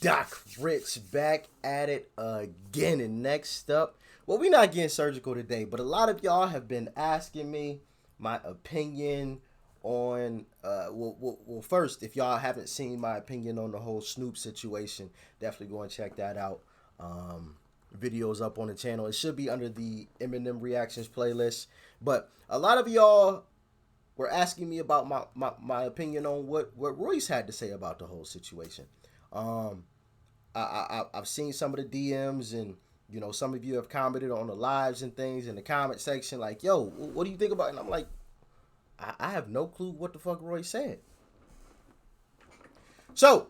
Doc Rich back at it again. And next up, well, we're not getting surgical today, but a lot of y'all have been asking me my opinion on, first, if y'all haven't seen my opinion on the whole Snoop situation, definitely go and check that out. Videos up on the channel. It should be under the Eminem reactions playlist. But a lot of y'all were asking me about my opinion on what Royce had to say about the whole situation. I've seen some of the DMs, and you know, some of you have commented on the lives and things in the comment section, like, "Yo, what do you think about it?" And I'm like, I have no clue what the fuck Royce said. So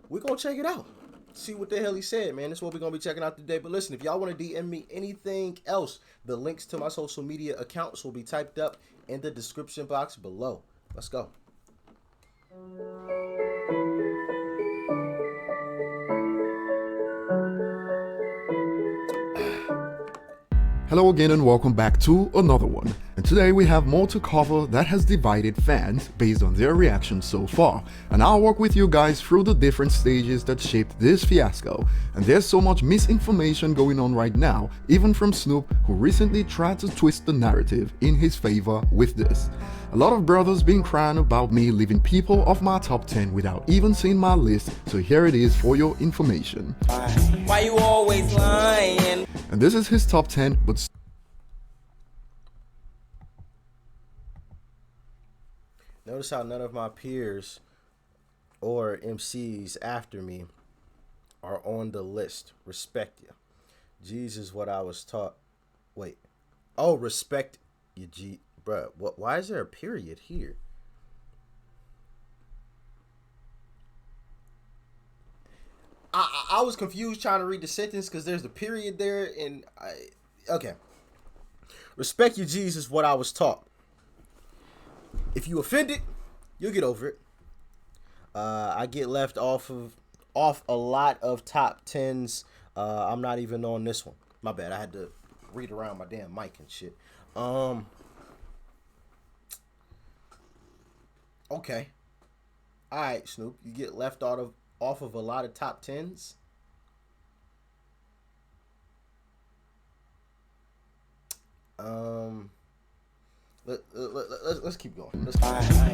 we're gonna check it out. See what the hell he said, man. That's what we're gonna be checking out today. But listen, if y'all want to DM me anything else, the links to my social media accounts will be typed up in the description box below. Let's go. Hello again and welcome back to another one. And today we have more to cover that has divided fans based on their reactions so far. And I'll walk with you guys through the different stages that shaped this fiasco. And there's so much misinformation going on right now, even from Snoop, who recently tried to twist the narrative in his favor with this. A lot of brothers been crying about me leaving people off my top 10 without even seeing my list, so here it is for your information. Why you always lying? And this is his top 10, but notice how none of my peers or MCs after me are on the list. Respect you. Jesus, what I was taught. Wait. Oh, respect you, G. Bruh, what? Why is there a period here? I was confused trying to read the sentence because there's a period there, and okay. Respect you, Jesus, what I was taught. If you offended, you'll get over it. I get left off a lot of top 10s. I'm not even on this one. My bad. I had to read around my damn mic and shit. Okay. All right, Snoop. You get left off of a lot of top 10s. Let's keep going.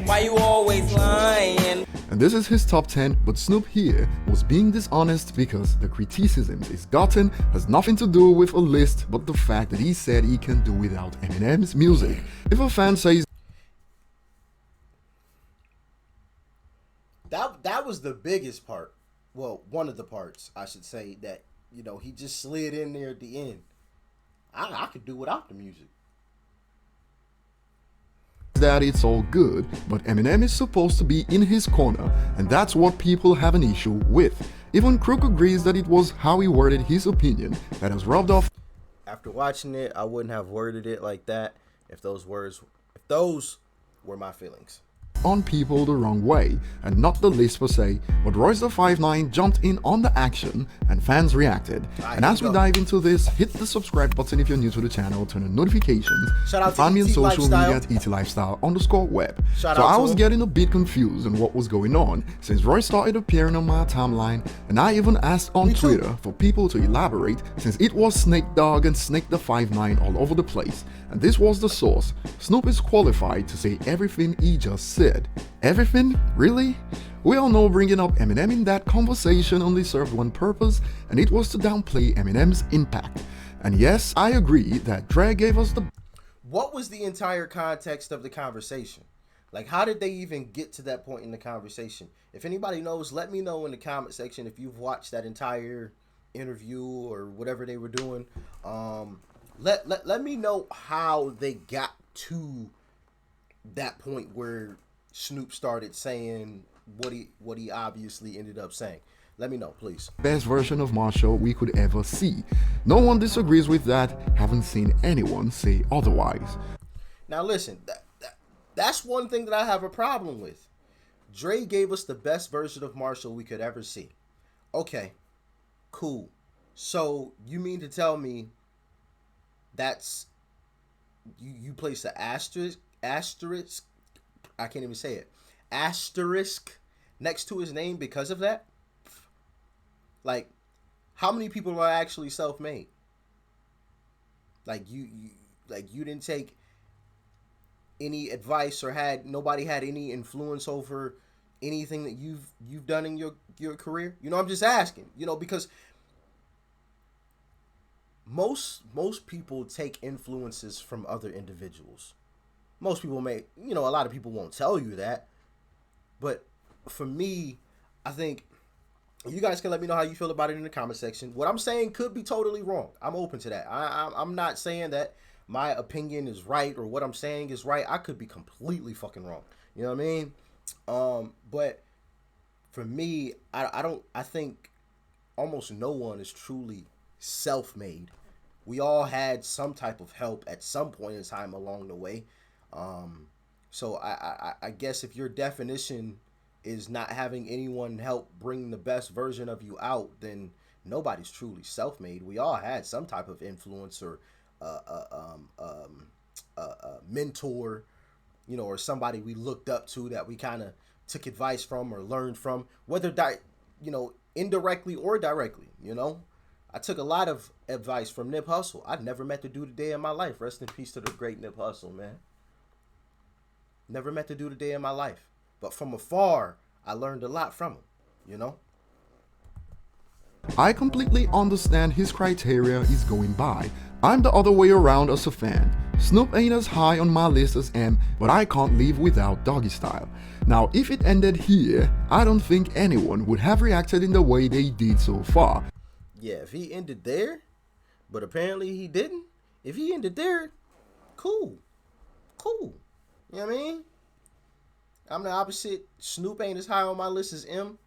Why you always lying? And this is his top 10, but Snoop here was being dishonest because the criticisms he's gotten has nothing to do with a list but the fact that he said he can do without Eminem's music. If a fan says that was the biggest part, well, one of the parts, I should say, that, you know, he just slid in there at the end. I could do without the music. that it's all good, but Eminem is supposed to be in his corner, and that's what people have an issue with. Even Crook agrees that it was how he worded his opinion that has rubbed off. After watching it, I wouldn't have worded it like that if those were my feelings. On people the wrong way, and not the list per se, but Royce the 5'9" jumped in on the action and fans reacted. And as we dive into this, hit the subscribe button if you're new to the channel, turn on notifications. Shout out to find me on ET social Lifestyle. media at ETLifestyle_web. Shout So out I to was him. getting a bit confused on what was going on since Royce started appearing on my timeline, and I even asked on Me too. Twitter for people to elaborate since it was Snake Dogg and Snake the 5'9" all over the place. And this was the source. Snoop is qualified to say everything he just said. Everything? Really? We all know bringing up Eminem in that conversation only served one purpose, and it was to downplay Eminem's impact. And yes, I agree that Dre gave us the... What was the entire context of the conversation? Like, how did they even get to that point in the conversation? If anybody knows, let me know in the comment section if you've watched that entire interview or whatever they were doing. Let me know how they got to that point where Snoop started saying what he obviously ended up saying. Let me know, please. best version of Marshall we could ever see. No one disagrees with that, haven't seen anyone say otherwise. Now listen, that's one thing that I have a problem with. Dre gave us the best version of Marshall we could ever see. Okay, cool. So you mean to tell me that's you place an asterisk, I can't even say it, asterisk next to his name because of that? Like, how many people are actually self-made? Like you didn't take any advice or nobody had any influence over anything that you've done in your career. You know, I'm just asking. You know, because most people take influences from other individuals. Most people may, you know, a lot of people won't tell you that, but for me, I think you guys can let me know how you feel about it in the comment section. What I'm saying could be totally wrong. I'm open to that. I'm not saying that my opinion is right or what I'm saying is right. I could be completely fucking wrong. You know what I mean? But for me, I think almost no one is truly self-made. We all had some type of help at some point in time along the way. So I guess if your definition is not having anyone help bring the best version of you out, then nobody's truly self-made. We all had some type of influence or mentor, you know, or somebody we looked up to that we kind of took advice from or learned from, whether you know, indirectly or directly. You know, I took a lot of advice from Nip Hussle. I've never met the dude a day in my life. Rest in peace to the great Nip Hussle, man. Never met the dude a day in my life. But from afar, I learned a lot from him, you know? I completely understand his criteria is going by. I'm the other way around as a fan. Snoop ain't as high on my list as M, but I can't live without Doggy Style. Now, if it ended here, I don't think anyone would have reacted in the way they did so far. Yeah, if he ended there, but apparently he didn't. If he ended there, cool. Cool. You know what I mean? I'm the opposite. Snoop ain't as high on my list as M.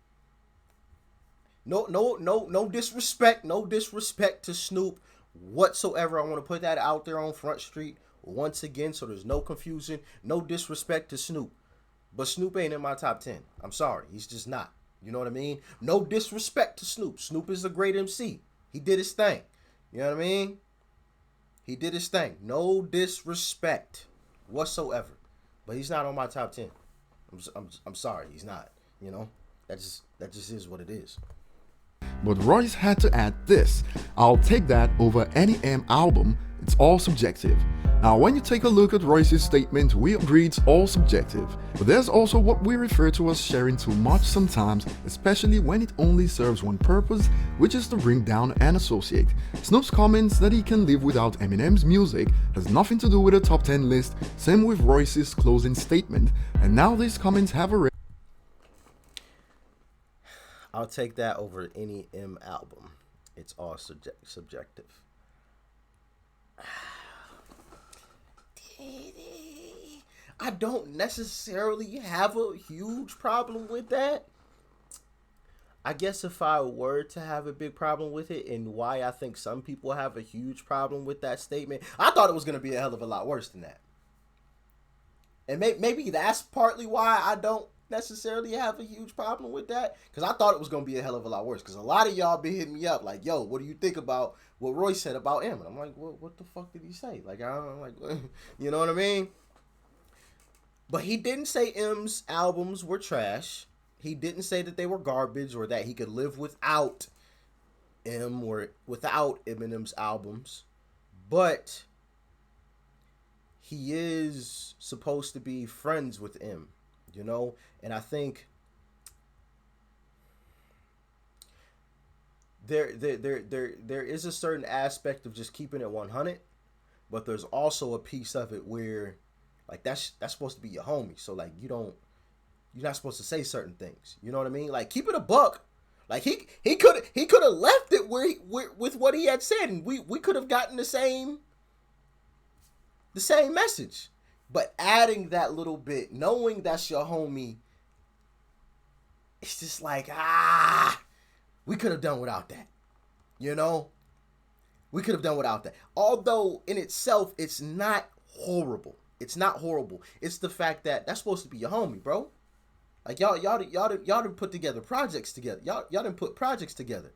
No disrespect. No disrespect to Snoop whatsoever. I want to put that out there on Front Street once again so there's no confusion. No disrespect to Snoop. But Snoop ain't in my top 10. I'm sorry. He's just not. You know what I mean? No disrespect to Snoop. Snoop is a great MC. He did his thing. You know what I mean? He did his thing. No disrespect whatsoever. But he's not on my top 10. I'm sorry, he's not. You know, that just is what it is. But Royce had to add this: I'll take that over any M album. It's all subjective. Now, when you take a look at Royce's statement, we agree it's all subjective. But there's also what we refer to as sharing too much sometimes, especially when it only serves one purpose, which is to bring down an associate. Snoop's comments that he can live without Eminem's music has nothing to do with a top 10 list, same with Royce's closing statement. And now these comments have a I'll take that over any M album. It's all subjective. I don't necessarily have a huge problem with that. I guess if I were to have a big problem with it, and why I think some people have a huge problem with that statement, I thought it was going to be a hell of a lot worse than that. And maybe that's partly why I don't necessarily have a huge problem with that, because I thought it was going to be a hell of a lot worse, because a lot of y'all be hitting me up like, yo, what do you think about what Royce said about M? And I'm like, what the fuck did he say? Like, I don't like, you know what I mean? But he didn't say M's albums were trash. He didn't say that they were garbage or that he could live without M or without Eminem's albums. But he is supposed to be friends with M, you know? And I think there is a certain aspect of just keeping it 100, but there's also a piece of it where, like, that's supposed to be your homie. So, like, you're not supposed to say certain things. You know what I mean? Like, keep it a buck. Like, he could have left it with what he had said, and we could have gotten the same message. But adding that little bit, knowing that's your homie, it's just like, we could have done without that. You know? We could have done without that. Although, in itself, it's not horrible. It's not horrible. It's the fact that that's supposed to be your homie, bro. Like, y'all done put together projects together. Y'all done put projects together.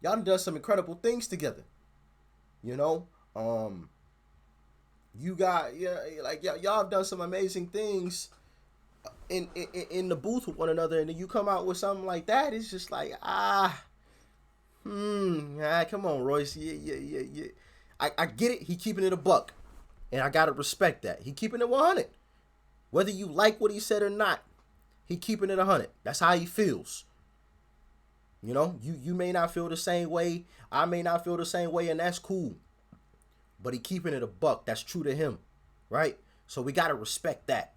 Y'all done some incredible things together. You know? You got, y'all have done some amazing things in the booth with one another, and then you come out with something like that. It's just like, Come on, Royce. Yeah. I get it. He keeping it a buck, and I gotta respect that. He keeping it 100. Whether you like what he said or not, he keeping it 100. That's how he feels. You know, you may not feel the same way. I may not feel the same way, and that's cool. But he keeping it a buck. That's true to him, right? So we gotta respect that.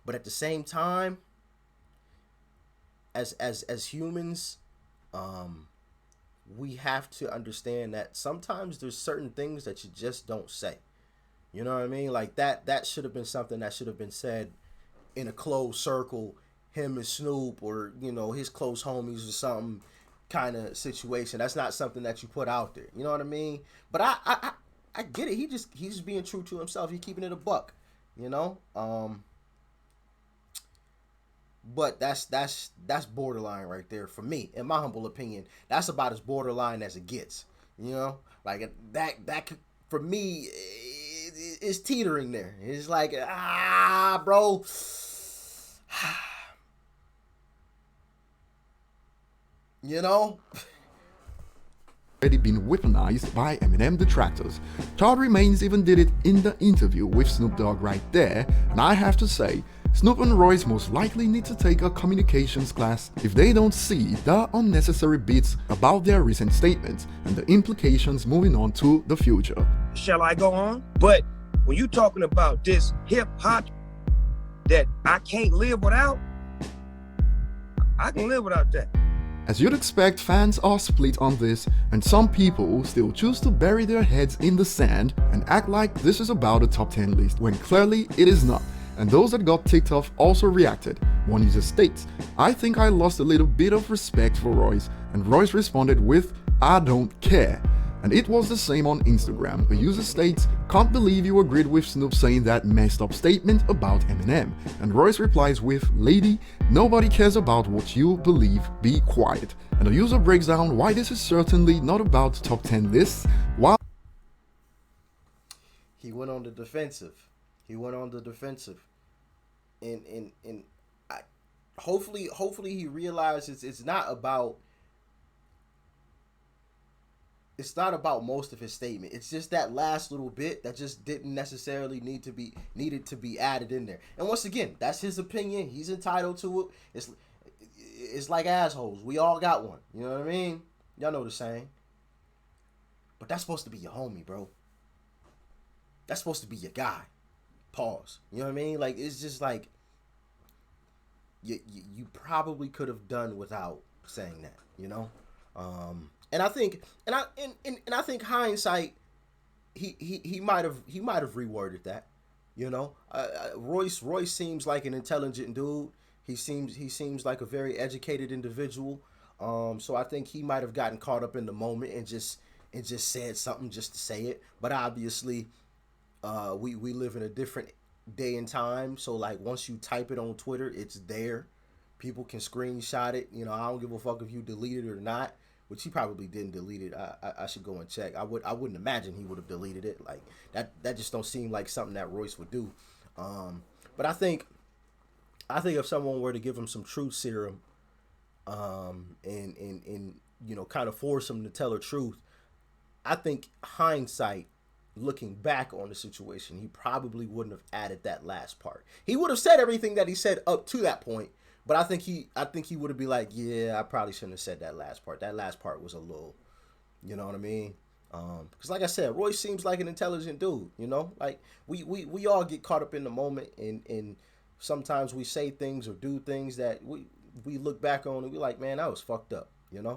But at the same time, as humans, we have to understand that sometimes there's certain things that you just don't say. You know what I mean? Like that should have been something that should have been said in a closed circle, him and Snoop, or his close homies or something kind of situation. That's not something that you put out there. You know what I mean? But I get it. He's just being true to himself. He's keeping it a buck. But that's borderline right there for me, in my humble opinion. That's about as borderline as it gets. Like that could, for me, it's teetering there. It's like, bro. Already been weaponized by Eminem detractors. Todd Remains even did it in the interview with Snoop Dogg right there, and I have to say, Snoop and Royce most likely need to take a communications class if they don't see the unnecessary bits about their recent statements and the implications moving on to the future. Shall I go on? But when you talking about this hip hop that I can't live without, I can live without that. As you'd expect, fans are split on this, and some people still choose to bury their heads in the sand and act like this is about a top 10 list, when clearly it is not. And those that got ticked off also reacted. One user states, "I think I lost a little bit of respect for Royce," and Royce responded with, "I don't care." And it was the same on Instagram. A user states, "Can't believe you agreed with Snoop saying that messed up statement about Eminem." And Royce replies with, "Lady, nobody cares about what you believe, be quiet." And the user breaks down why this is certainly not about top 10 lists, while he went on the defensive. And hopefully he realizes it's not about most of his statement. It's just that last little bit that just didn't necessarily needed to be added in there. And once again, that's his opinion. He's entitled to it. It's like assholes. We all got one. You know what I mean? Y'all know the saying. But that's supposed to be your homie, bro. That's supposed to be your guy. Pause. You know what I mean? Like, it's just like you probably could have done without saying that, And I think hindsight, he might have reworded that, Royce seems like an intelligent dude. He seems like a very educated individual. So I think he might have gotten caught up in the moment and just said something just to say it. But obviously, we live in a different day and time. So like once you type it on Twitter, it's there. People can screenshot it. I don't give a fuck if you delete it or not. Which he probably didn't delete it. I should go and check. I wouldn't imagine he would have deleted it. Like that just don't seem like something that Royce would do. But I think if someone were to give him some truth serum, and kind of force him to tell the truth, I think hindsight, looking back on the situation, he probably wouldn't have added that last part. He would have said everything that he said up to that point. But I think he would have been like, yeah, I probably shouldn't have said that last part. That last part was a little, you know what I mean? Because like I said, Royce seems like an intelligent dude, Like we all get caught up in the moment, and sometimes we say things or do things that we look back on and we're like, man, that was fucked up,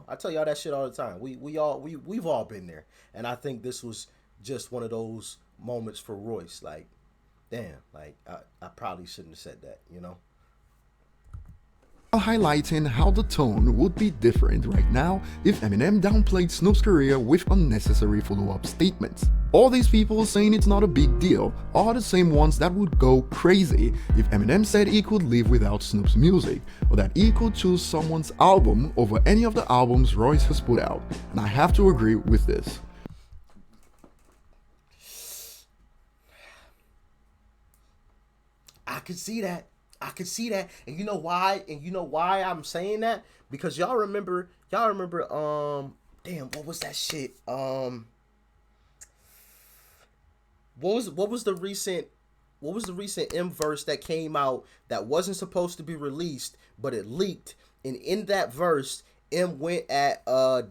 I tell y'all that shit all the time. We've all been there, and I think this was just one of those moments for Royce. Like, damn, like I probably shouldn't have said that, highlighting how the tone would be different right now if Eminem downplayed Snoop's career with unnecessary follow-up statements. All these people saying it's not a big deal are the same ones that would go crazy if Eminem said he could live without Snoop's music, or that he could choose someone's album over any of the albums Royce has put out, and I have to agree with this. I could see that. I could see that, and you know why? And you know why I'm saying that? Because y'all remember, damn, what was that shit? What was the recent M verse that came out that wasn't supposed to be released, but it leaked? And in that verse, M went at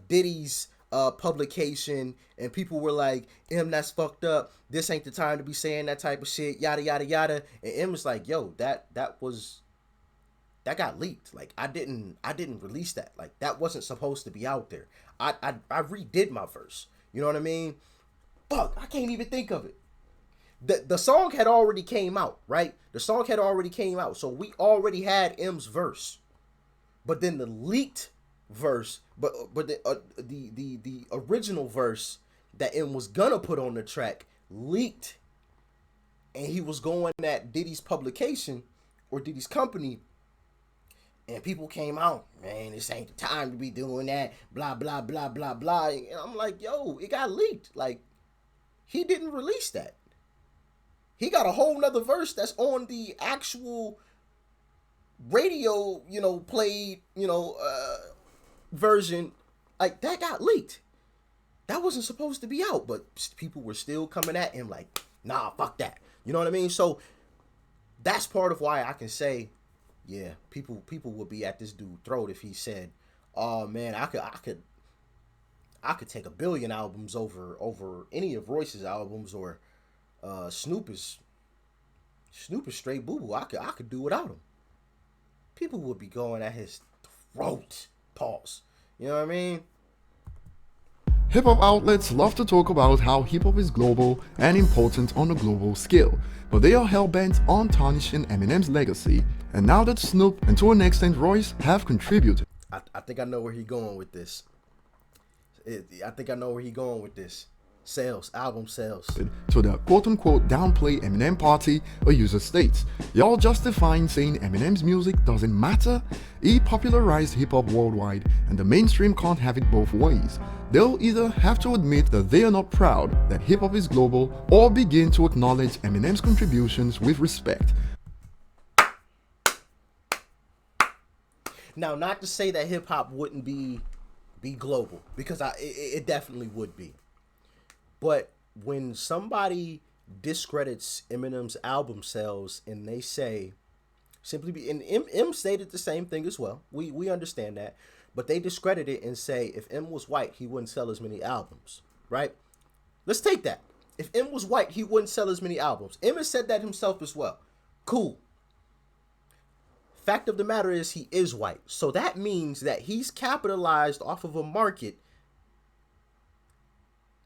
Diddy's publication, and people were like, M, that's fucked up. This ain't the time to be saying that type of shit, yada yada yada. And M was like, yo, that got leaked. Like I didn't release that. Like that wasn't supposed to be out there. I redid my verse. You know what I mean? Fuck, I can't even think of it. The song had already came out, right? The song had already came out, so we already had M's verse. But then the leaked verse, but the original verse that M was gonna put on the track leaked, and he was going at Diddy's publication or Diddy's company, and people came out, man, this ain't the time to be doing that, blah blah blah blah blah. And I'm like, yo, it got leaked. Like he didn't release that. He got a whole nother verse that's on the actual radio, played, version. Like that got leaked. That wasn't supposed to be out, but people were still coming at him like, nah, fuck that. You know what I mean? So that's part of why I can say, yeah, people would be at this dude's throat if he said, oh man, I could take 1 billion albums over any of Royce's albums, or Snoop is straight boo boo. I could do without him. People would be going at his throat. Pause. You know what I mean? Hip-hop outlets love to talk about how hip-hop is global and important on a global scale, but they are hell-bent on tarnishing Eminem's legacy, and now that Snoop and to an extent Royce have contributed. I think I know where he's going with this. Sales, album sales. To the quote-unquote downplay Eminem party, a user states, y'all justifying saying Eminem's music doesn't matter? He popularized hip-hop worldwide, and the mainstream can't have it both ways. They'll either have to admit that they are not proud that hip-hop is global, or begin to acknowledge Eminem's contributions with respect. Now, not to say that hip-hop wouldn't be global, because it definitely would be. But when somebody discredits Eminem's album sales and they say, and M stated the same thing as well. We understand that. But they discredit it and say if M was white, he wouldn't sell as many albums, right? Let's take that. If M was white, he wouldn't sell as many albums. M has said that himself as well. Cool. Fact of the matter is he is white. So that means that he's capitalized off of a market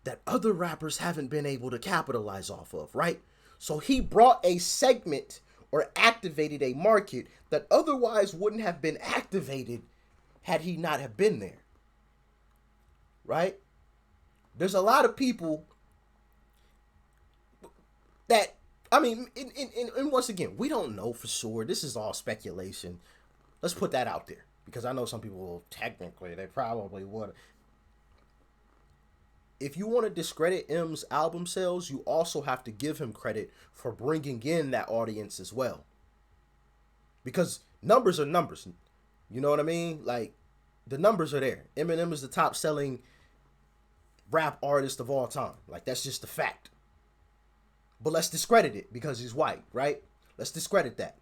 that other rappers haven't been able to capitalize off of, right? So he brought a segment or activated a market that otherwise wouldn't have been activated had he not have been there, right? There's a lot of people that, I mean, and once again, we don't know for sure. This is all speculation. Let's put that out there, because I know some people will technically, they probably would. If you want to discredit M's album sales, you also have to give him credit for bringing in that audience as well. Because numbers are numbers. You know what I mean? Like, the numbers are there. Eminem is the top selling rap artist of all time. Like, that's just a fact. But let's discredit it because he's white, right? Let's discredit that.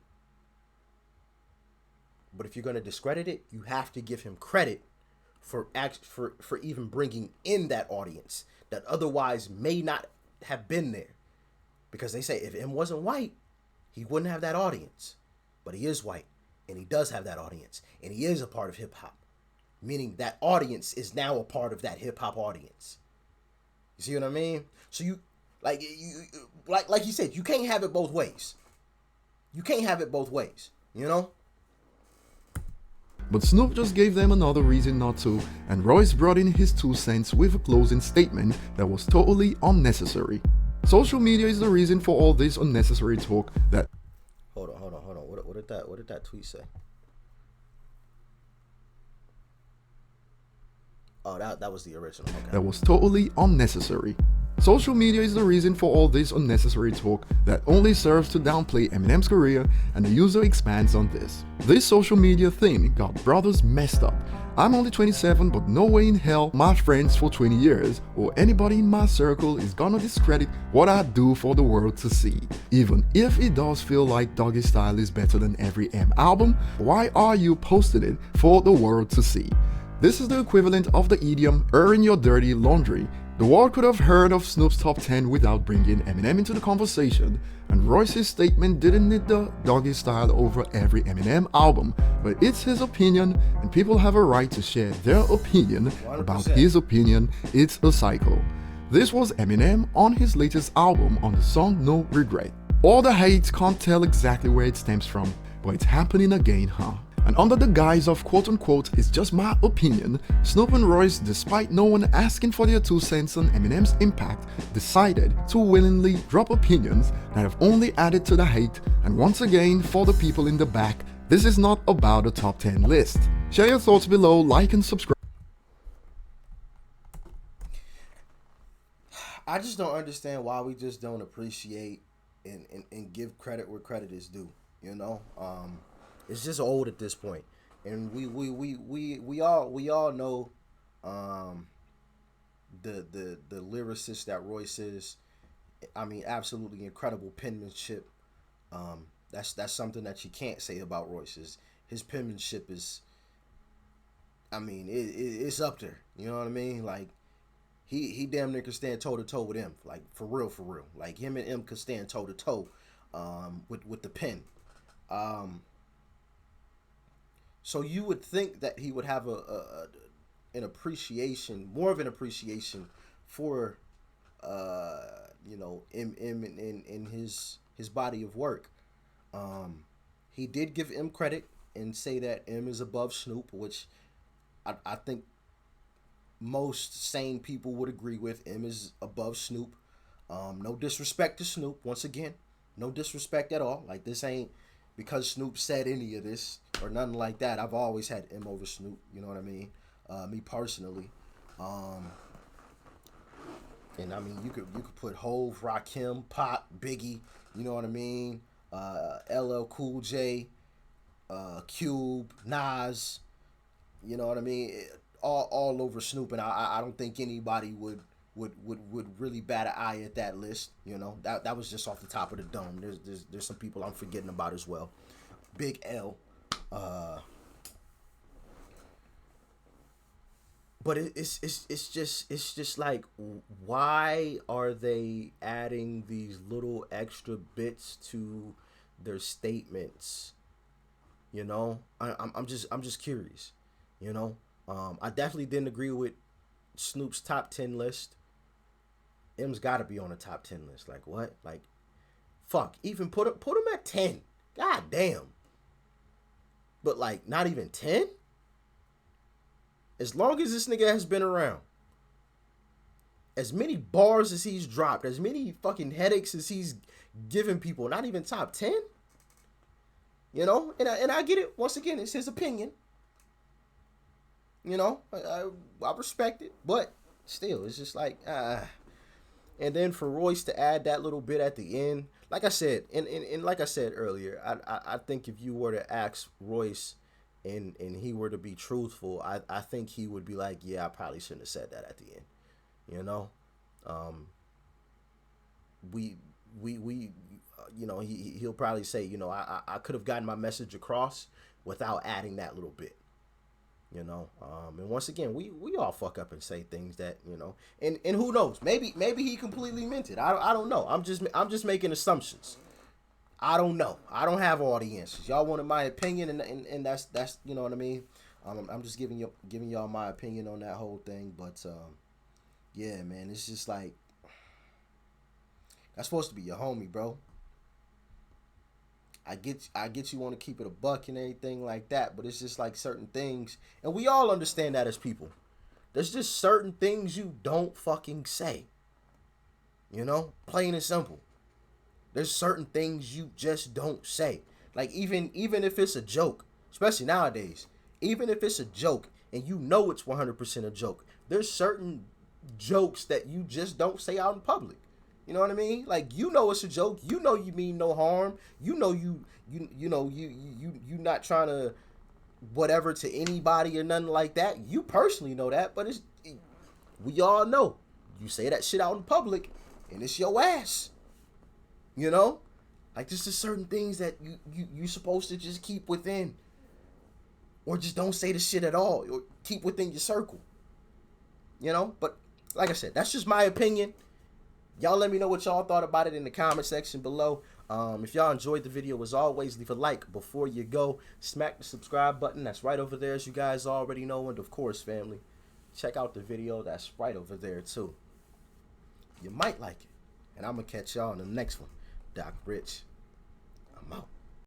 But if you're going to discredit it, you have to give him credit for even bringing in that audience that otherwise may not have been there. Because they say if M wasn't white, he wouldn't have that audience. But he is white, and he does have that audience, and he is a part of hip-hop. Meaning that audience is now a part of that hip-hop audience. You see what I mean? So like you said, you can't have it both ways. You can't have it both ways, you know? But Snoop just gave them another reason not to, and Royce brought in his 2 cents with a closing statement that was totally unnecessary. Social media is the reason for all this unnecessary talk that... Hold on. What did that tweet say? Oh, that was the original. Okay. That was totally unnecessary. Social media is the reason for all this unnecessary talk that only serves to downplay Eminem's career, and the user expands on this. This social media thing got brothers messed up. I'm only 27, but no way in hell my friends for 20 years or anybody in my circle is gonna discredit what I do for the world to see. Even if it does feel like Doggy Style is better than every M album, why are you posting it for the world to see? This is the equivalent of the idiom airing your dirty laundry. The world could have heard of Snoop's top 10 without bringing Eminem into the conversation, and Royce's statement didn't need the Doggy Style over every Eminem album, but it's his opinion, and people have a right to share their opinion 100%. about his opinion. It's a cycle. This was Eminem on his latest album on the song No Regret. All the hate can't tell exactly where it stems from, but it's happening again, huh? And under the guise of quote-unquote, it's just my opinion, Snoop and Royce, despite no one asking for their 2 cents on Eminem's impact, decided to willingly drop opinions that have only added to the hate. And once again, for the people in the back, this is not about a top 10 list. Share your thoughts below, like and subscribe. I just don't understand why we just don't appreciate and give credit where credit is due. You know, it's just old at this point, and we all know the lyricist that Royce is. I mean, absolutely incredible penmanship. That's something that you can't say about Royce. His penmanship is, I mean, it's up there. You know what I mean? Like he damn near could stand toe to toe with him. Like for real. Like him and M could stand toe to toe with the pen. So you would think that he would have an appreciation, more of an appreciation for, M in his body of work. He did give M credit and say that M is above Snoop, which I think most sane people would agree with. M is above Snoop. No disrespect to Snoop. Once again, no disrespect at all. Like, this ain't because Snoop said any of this or nothing like that. I've always had M over Snoop. You know what I mean? Me personally. And I mean, you could put Hove, Rakim, Pop, Biggie. You know what I mean? LL Cool J, Cube, Nas. You know what I mean? All over Snoop, and I don't think anybody would really bat an eye at that list. You know, that was just off the top of the dome. There's some people I'm forgetting about as well. Big L, but it's just like, why are they adding these little extra bits to their statements? You know, I'm just curious. You know, I definitely didn't agree with Snoop's top 10 list. M's got to be on the top 10 list. Like, what? Like, fuck. Even put him at 10. God damn. But, like, not even 10? As long as this nigga has been around, as many bars as he's dropped, as many fucking headaches as he's given people, not even top 10? You know? And I get it. Once again, it's his opinion. You know? I respect it. But still, it's just like, And then for Royce to add that little bit at the end, like I said, and like I said earlier, I think if you were to ask Royce and he were to be truthful, I think he would be like, yeah, I probably shouldn't have said that at the end. You know, he'll probably say, you know, I could have gotten my message across without adding that little bit. You know, and once again, we all fuck up and say things that, you know, and who knows, maybe he completely meant it. I don't know. I'm just making assumptions. I don't know. I don't have all the answers. Y'all wanted my opinion, and that's you know what I mean. I'm just giving y'all my opinion on that whole thing. But yeah, man, it's just like, that's supposed to be your homie, bro. I get you want to keep it a buck and anything like that, but it's just like certain things, and we all understand that as people. There's just certain things you don't fucking say. You know, plain and simple. There's certain things you just don't say. Like even if it's a joke, especially nowadays, even if it's a joke and you know it's 100% a joke, there's certain jokes that you just don't say out in public. You know what I mean? Like, you know it's a joke. You know you mean no harm. You know you not trying to whatever to anybody or nothing like that. You personally know that, but we all know you say that shit out in public and it's your ass. You know? Like, just certain things that you supposed to just keep within. Or just don't say the shit at all. Or keep within your circle. You know? But like I said, that's just my opinion. Y'all let me know what y'all thought about it in the comment section below. If y'all enjoyed the video, as always, leave a like before you go. Smack the subscribe button. That's right over there, as you guys already know. And of course, family, check out the video. That's right over there, too. You might like it. And I'm going to catch y'all in the next one. Doc Rich.